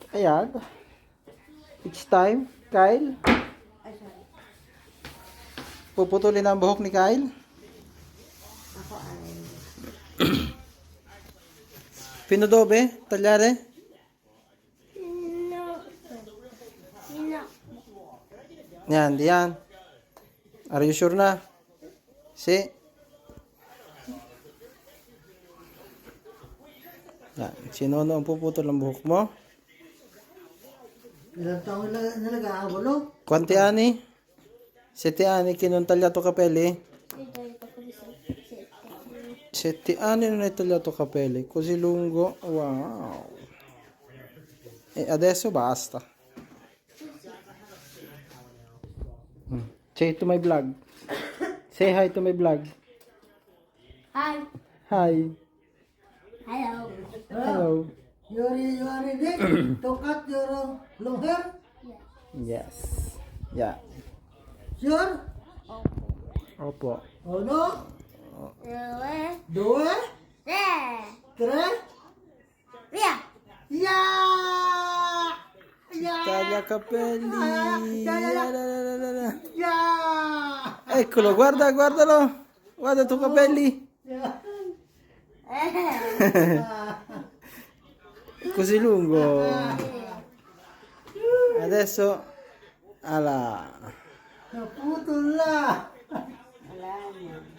Ayan. It's time. Kyle. Ay, sorry. Puputulin ang buhok ni Kyle. Ako ay... Pinodobe. Talyare. No. No. Yan. Diyan. Are you sure na? Si. Yan. Sino ang puputol ang buhok mo? Ilang taon na nag-aabulo? Quanti ani? 7 ani kinuntalyato capelli? 7 anni non hai tagliato capelli, così lungo, wow. E adesso basta. Say to my vlog. Say hi to my vlog. Hi. Hi. Hello. Hello. You are ready to cut your long hair? Yes. Yeah. Sure? Opo. Oh no? Due. Due? Tre. Tre? Via. Yeah! Yeah! Taglia capelli. Yeah! Eccolo, guarda, guardalo. Guarda i tuoi capelli. Yeah! Così lungo. Adesso alla Naputol na! Wala na.